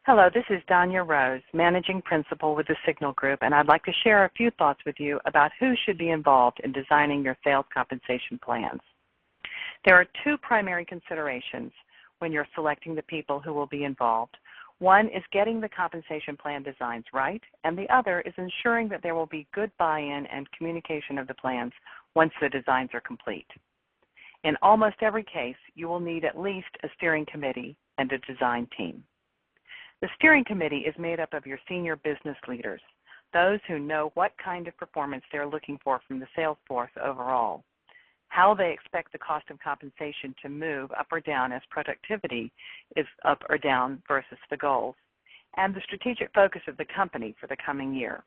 Hello, this is Danya Rose, Managing Principal with the Signal Group, and I'd like to share a few thoughts with you about who should be involved in designing your sales compensation plans. There are two primary considerations when you're selecting the people who will be involved. One is getting the compensation plan designs right, and the other is ensuring that there will be good buy-in and communication of the plans once the designs are complete. In almost every case, you will need at least a steering committee and a design team. The steering committee is made up of your senior business leaders, those who know what kind of performance they're looking for from the sales force overall, how they expect the cost of compensation to move up or down as productivity is up or down versus the goals, and the strategic focus of the company for the coming year.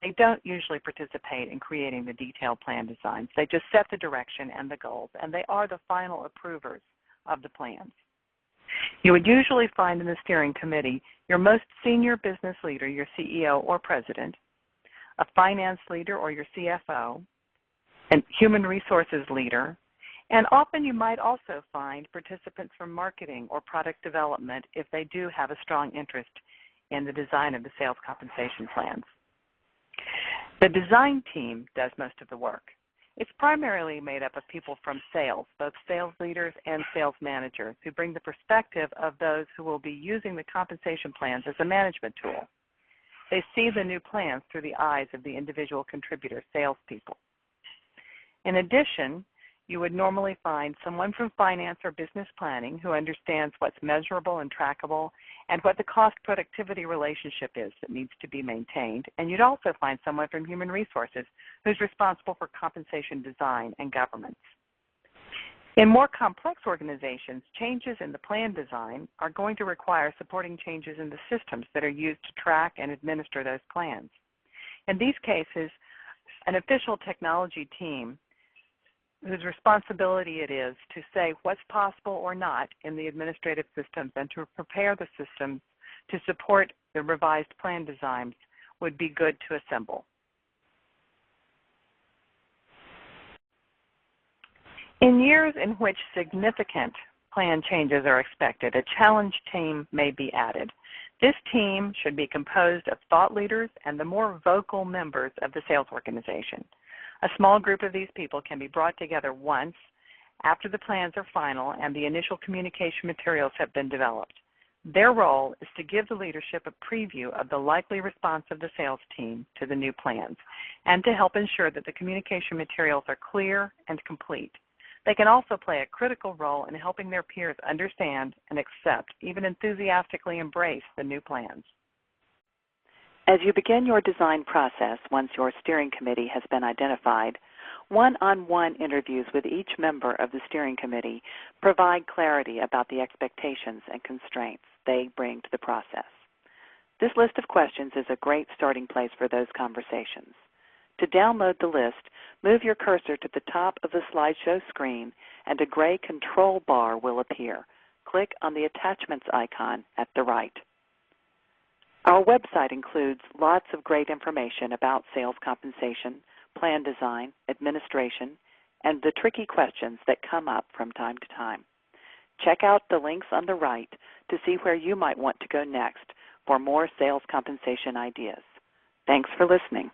They don't usually participate in creating the detailed plan designs. They just set the direction and the goals, and they are the final approvers of the plans. You would usually find in the steering committee your most senior business leader, your CEO or president, a finance leader or your CFO, a human resources leader, and often you might also find participants from marketing or product development if they do have a strong interest in the design of the sales compensation plans. The design team does most of the work. It's primarily made up of people from sales, both sales leaders and sales managers, who bring the perspective of those who will be using the compensation plans as a management tool. They see the new plans through the eyes of the individual contributor salespeople. In addition, you would normally find someone from finance or business planning who understands what's measurable and trackable and what the cost-productivity relationship is that needs to be maintained. And you'd also find someone from human resources who's responsible for compensation design and governance. In more complex organizations, changes in the plan design are going to require supporting changes in the systems that are used to track and administer those plans. In these cases, an official technology team whose responsibility it is to say what's possible or not in the administrative systems and to prepare the systems to support the revised plan designs would be good to assemble. In years in which significant plan changes are expected, a challenge team may be added. This team should be composed of thought leaders and the more vocal members of the sales organization. A small group of these people can be brought together once after the plans are final and the initial communication materials have been developed. Their role is to give the leadership a preview of the likely response of the sales team to the new plans and to help ensure that the communication materials are clear and complete. They can also play a critical role in helping their peers understand and accept, even enthusiastically embrace, the new plans. As you begin your design process, once your steering committee has been identified, one-on-one interviews with each member of the steering committee provide clarity about the expectations and constraints they bring to the process. This list of questions is a great starting place for those conversations. To download the list, move your cursor to the top of the slideshow screen and a gray control bar will appear. Click on the attachments icon at the right. Our website includes lots of great information about sales compensation, plan design, administration, and the tricky questions that come up from time to time. Check out the links on the right to see where you might want to go next for more sales compensation ideas. Thanks for listening.